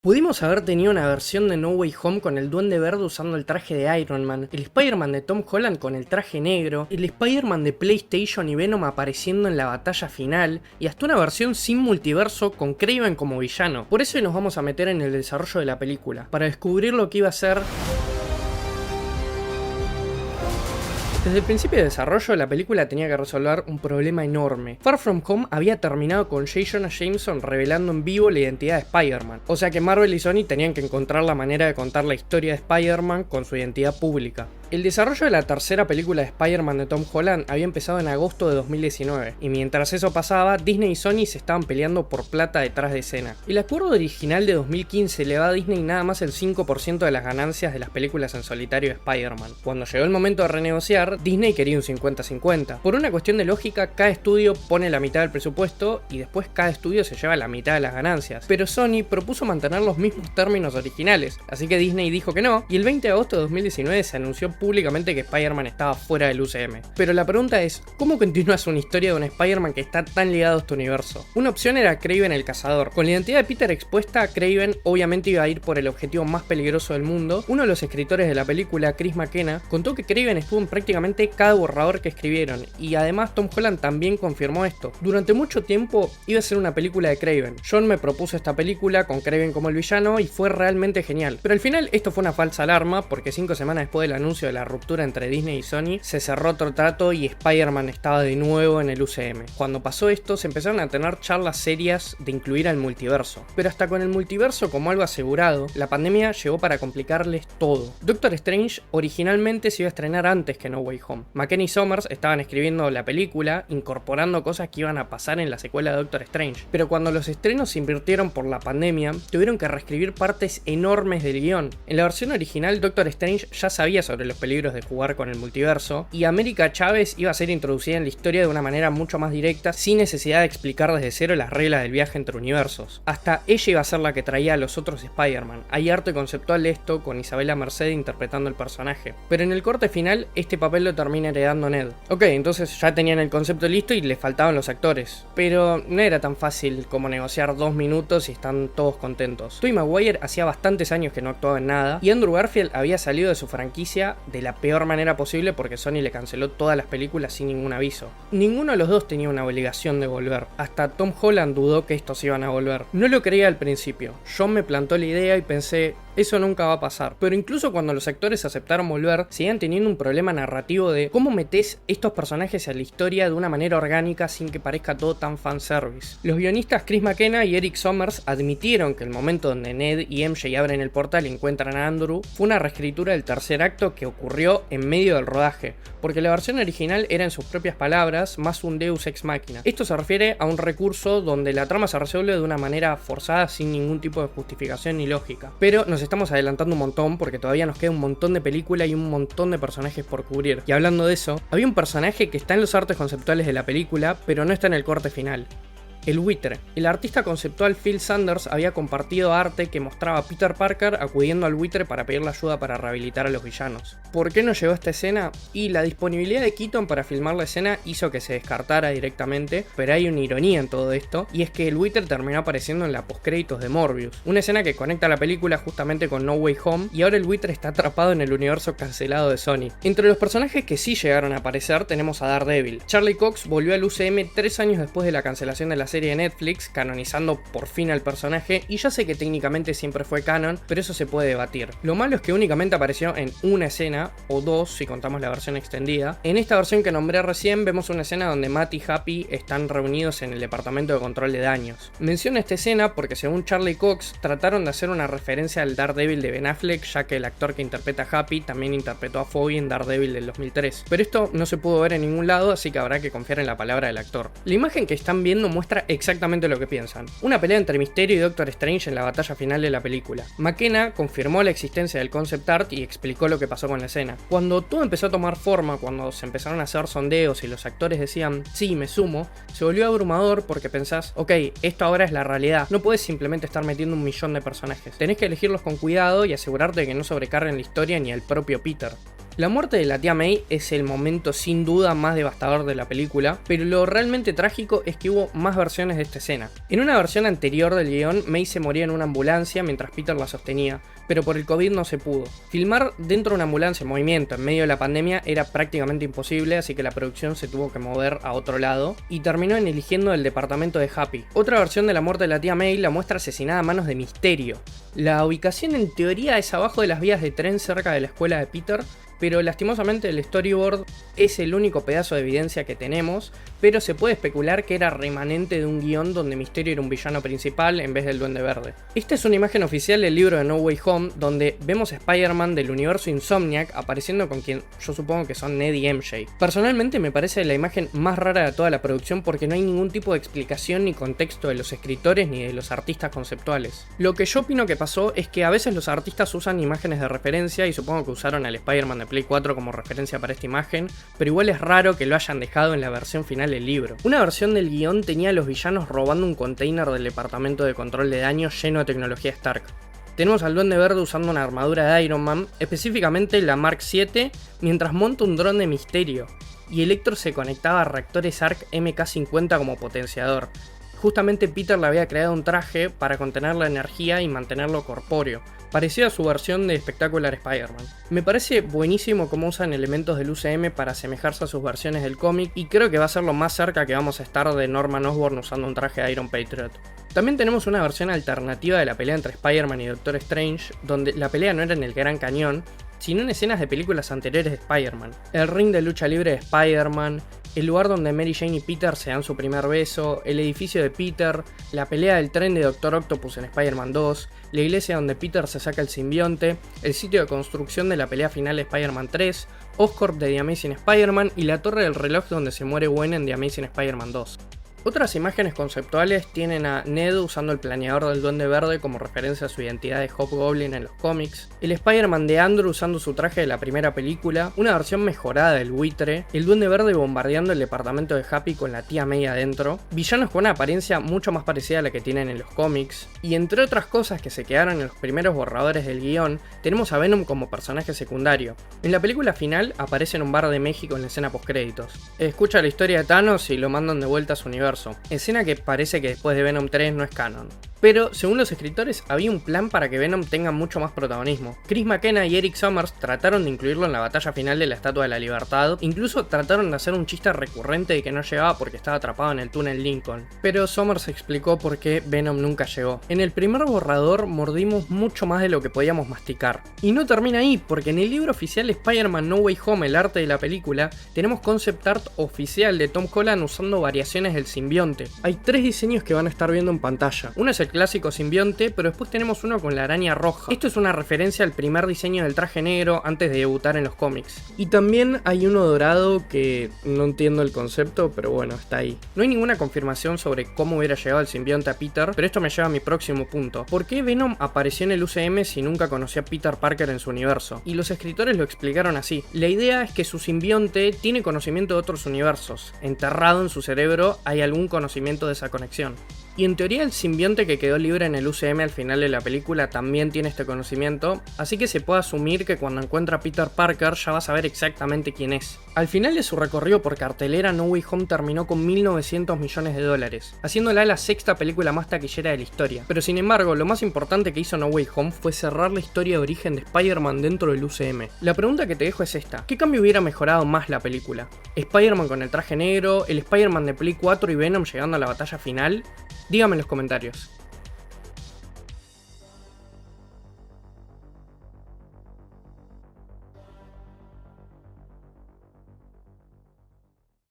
Pudimos haber tenido una versión de No Way Home con el Duende Verde usando el traje de Iron Man, el Spider-Man de Tom Holland con el traje negro, el Spider-Man de PlayStation y Venom apareciendo en la batalla final, y hasta una versión sin multiverso con Kraven como villano. Por eso hoy nos vamos a meter en el desarrollo de la película, para descubrir lo que iba a ser. Desde el principio de desarrollo, la película tenía que resolver un problema enorme. Far From Home había terminado con J. Jonah Jameson revelando en vivo la identidad de Spider-Man, o sea que Marvel y Sony tenían que encontrar la manera de contar la historia de Spider-Man con su identidad pública. El desarrollo de la tercera película de Spider-Man de Tom Holland había empezado en agosto de 2019, y mientras eso pasaba, Disney y Sony se estaban peleando por plata detrás de escena. El acuerdo original de 2015 le daba a Disney nada más el 5% de las ganancias de las películas en solitario de Spider-Man. Cuando llegó el momento de renegociar, Disney quería un 50-50. Por una cuestión de lógica, cada estudio pone la mitad del presupuesto y después cada estudio se lleva la mitad de las ganancias. Pero Sony propuso mantener los mismos términos originales, así que Disney dijo que no, y el 20 de agosto de 2019 se anunció públicamente que Spider-Man estaba fuera del UCM. Pero la pregunta es, ¿cómo continúas una historia de un Spider-Man que está tan ligado a este universo? Una opción era Kraven el Cazador. Con la identidad de Peter expuesta, Kraven obviamente iba a ir por el objetivo más peligroso del mundo. Uno de los escritores de la película, Chris McKenna, contó que Kraven estuvo en prácticamente cada borrador que escribieron, y además Tom Holland también confirmó esto. Durante mucho tiempo iba a ser una película de Kraven. John me propuso esta película con Kraven como el villano y fue realmente genial. Pero al final esto fue una falsa alarma, porque 5 semanas después del anuncio de la ruptura entre Disney y Sony, se cerró otro trato y Spider-Man estaba de nuevo en el UCM. Cuando pasó esto, se empezaron a tener charlas serias de incluir al multiverso. Pero hasta con el multiverso como algo asegurado, la pandemia llegó para complicarles todo. Doctor Strange originalmente se iba a estrenar antes que No Way Home. McKenna y Summers estaban escribiendo la película, incorporando cosas que iban a pasar en la secuela de Doctor Strange. Pero cuando los estrenos se invirtieron por la pandemia, tuvieron que reescribir partes enormes del guión. En la versión original, Doctor Strange ya sabía sobre los peligros de jugar con el multiverso, y América Chávez iba a ser introducida en la historia de una manera mucho más directa, sin necesidad de explicar desde cero las reglas del viaje entre universos. Hasta ella iba a ser la que traía a los otros Spider-Man. Hay arte conceptual de esto, con Isabela Merced interpretando el personaje. Pero en el corte final, este papel lo termina heredando Ned. Ok, entonces ya tenían el concepto listo y le faltaban los actores. Pero no era tan fácil como negociar 2 minutos y están todos contentos. Tobey Maguire hacía bastantes años que no actuaba en nada, y Andrew Garfield había salido de su franquicia de la peor manera posible porque Sony le canceló todas las películas sin ningún aviso. Ninguno de los dos tenía una obligación de volver. Hasta Tom Holland dudó que estos iban a volver. No lo creía al principio. John me plantó la idea y pensé, eso nunca va a pasar. Pero incluso cuando los actores aceptaron volver, seguían teniendo un problema narrativo de cómo metés estos personajes a la historia de una manera orgánica sin que parezca todo tan fanservice. Los guionistas Chris McKenna y Eric Sommers admitieron que el momento donde Ned y MJ abren el portal y encuentran a Andrew fue una reescritura del tercer acto que ocurrió en medio del rodaje, porque la versión original era, en sus propias palabras, más un deus ex machina. Esto se refiere a un recurso donde la trama se resuelve de una manera forzada sin ningún tipo de justificación ni lógica. Pero nos estamos adelantando un montón porque todavía nos queda un montón de película y un montón de personajes por cubrir. Y hablando de eso, había un personaje que está en los artes conceptuales de la película, pero no está en el corte final. El buitre. El artista conceptual Phil Sanders había compartido arte que mostraba a Peter Parker acudiendo al buitre para pedirle ayuda para rehabilitar a los villanos. ¿Por qué no llegó a esta escena? Y la disponibilidad de Keaton para filmar la escena hizo que se descartara directamente, pero hay una ironía en todo esto, y es que el buitre terminó apareciendo en la postcréditos de Morbius, una escena que conecta la película justamente con No Way Home, y ahora el buitre está atrapado en el universo cancelado de Sony. Entre los personajes que sí llegaron a aparecer tenemos a Daredevil. Charlie Cox volvió al UCM 3 años después de la cancelación de la serie de Netflix, canonizando por fin al personaje, y ya sé que técnicamente siempre fue canon, pero eso se puede debatir. Lo malo es que únicamente apareció en una escena, o dos si contamos la versión extendida. En esta versión que nombré recién vemos una escena donde Matt y Happy están reunidos en el departamento de control de daños. Menciono esta escena porque según Charlie Cox trataron de hacer una referencia al Daredevil de Ben Affleck, ya que el actor que interpreta a Happy también interpretó a Foggy en Daredevil del 2003. Pero esto no se pudo ver en ningún lado, así que habrá que confiar en la palabra del actor. La imagen que están viendo muestra exactamente lo que piensan. Una pelea entre Mysterio y Doctor Strange en la batalla final de la película. McKenna confirmó la existencia del concept art y explicó lo que pasó con la escena. Cuando todo empezó a tomar forma, cuando se empezaron a hacer sondeos y los actores decían, sí, me sumo, se volvió abrumador porque pensás, ok, esto ahora es la realidad. No puedes simplemente estar metiendo 1.000.000 de personajes. Tenés que elegirlos con cuidado y asegurarte de que no sobrecarguen la historia ni al propio Peter. La muerte de la tía May es el momento sin duda más devastador de la película, pero lo realmente trágico es que hubo más versiones de esta escena. En una versión anterior del guión, May se moría en una ambulancia mientras Peter la sostenía, pero por el COVID no se pudo. Filmar dentro de una ambulancia en movimiento en medio de la pandemia era prácticamente imposible, así que la producción se tuvo que mover a otro lado y terminó en eligiendo el departamento de Happy. Otra versión de la muerte de la tía May la muestra asesinada a manos de Misterio. La ubicación en teoría es abajo de las vías de tren cerca de la escuela de Peter, pero lastimosamente el storyboard es el único pedazo de evidencia que tenemos, pero se puede especular que era remanente de un guión donde Misterio era un villano principal en vez del Duende Verde. Esta es una imagen oficial del libro de No Way Home, donde vemos a Spider-Man del universo Insomniac apareciendo con quien yo supongo que son Ned y MJ. Personalmente me parece la imagen más rara de toda la producción porque no hay ningún tipo de explicación ni contexto de los escritores ni de los artistas conceptuales. Lo que yo opino que pasó es que a veces los artistas usan imágenes de referencia y supongo que usaron al Spider-Man de Play 4 como referencia para esta imagen, pero igual es raro que lo hayan dejado en la versión final del libro. Una versión del guión tenía a los villanos robando un container del departamento de control de daño lleno de tecnología Stark. Tenemos al Duende Verde usando una armadura de Iron Man, específicamente la Mark 7, mientras monta un dron de Misterio, y Electro se conectaba a reactores ARC MK50 como potenciador. Justamente Peter le había creado un traje para contener la energía y mantenerlo corpóreo, parecido a su versión de Spectacular Spider-Man. Me parece buenísimo cómo usan elementos del UCM para asemejarse a sus versiones del cómic, y creo que va a ser lo más cerca que vamos a estar de Norman Osborn usando un traje de Iron Patriot. También tenemos una versión alternativa de la pelea entre Spider-Man y Doctor Strange, donde la pelea no era en el Gran Cañón, sino en escenas de películas anteriores de Spider-Man. El ring de lucha libre de Spider-Man, el lugar donde Mary Jane y Peter se dan su primer beso, el edificio de Peter, la pelea del tren de Doctor Octopus en Spider-Man 2, la iglesia donde Peter se saca el simbionte, el sitio de construcción de la pelea final de Spider-Man 3, Oscorp de The Amazing Spider-Man y la torre del reloj donde se muere Gwen en The Amazing Spider-Man 2. Otras imágenes conceptuales tienen a Ned usando el planeador del Duende Verde como referencia a su identidad de Hobgoblin en los cómics, el Spider-Man de Andrew usando su traje de la primera película, una versión mejorada del buitre, el Duende Verde bombardeando el departamento de Happy con la tía May adentro, villanos con una apariencia mucho más parecida a la que tienen en los cómics, y entre otras cosas que se quedaron en los primeros borradores del guión, tenemos a Venom como personaje secundario. En la película final aparece en un bar de México en la escena postcréditos. Escucha la historia de Thanos y lo mandan de vuelta a su universo. Escena que parece que después de Venom 3 no es canon. Pero, según los escritores, había un plan para que Venom tenga mucho más protagonismo. Chris McKenna y Eric Summers trataron de incluirlo en la batalla final de la Estatua de la Libertad, incluso trataron de hacer un chiste recurrente de que no llegaba porque estaba atrapado en el túnel Lincoln. Pero Summers explicó por qué Venom nunca llegó. En el primer borrador mordimos mucho más de lo que podíamos masticar. Y no termina ahí, porque en el libro oficial Spider-Man No Way Home, el arte de la película, tenemos concept art oficial de Tom Holland usando variaciones del simbionte. Hay 3 diseños que van a estar viendo en pantalla. Uno es el clásico simbionte, pero después tenemos uno con la araña roja. Esto es una referencia al primer diseño del traje negro antes de debutar en los cómics. Y también hay uno dorado que no entiendo el concepto, pero bueno, está ahí. No hay ninguna confirmación sobre cómo hubiera llegado el simbionte a Peter, pero esto me lleva a mi próximo punto. ¿Por qué Venom apareció en el UCM si nunca conoció a Peter Parker en su universo? Y los escritores lo explicaron así. La idea es que su simbionte tiene conocimiento de otros universos. Enterrado en su cerebro hay algún conocimiento de esa conexión. Y en teoría el simbionte que quedó libre en el UCM al final de la película también tiene este conocimiento, así que se puede asumir que cuando encuentra a Peter Parker ya va a saber exactamente quién es. Al final de su recorrido por cartelera, No Way Home terminó con $1.900 millones, haciéndola la 6ª película más taquillera de la historia. Pero sin embargo, lo más importante que hizo No Way Home fue cerrar la historia de origen de Spider-Man dentro del UCM. La pregunta que te dejo es esta: ¿qué cambio hubiera mejorado más la película? ¿Spider-Man con el traje negro? ¿El Spider-Man de Play 4 y Venom llegando a la batalla final? Dígame en los comentarios.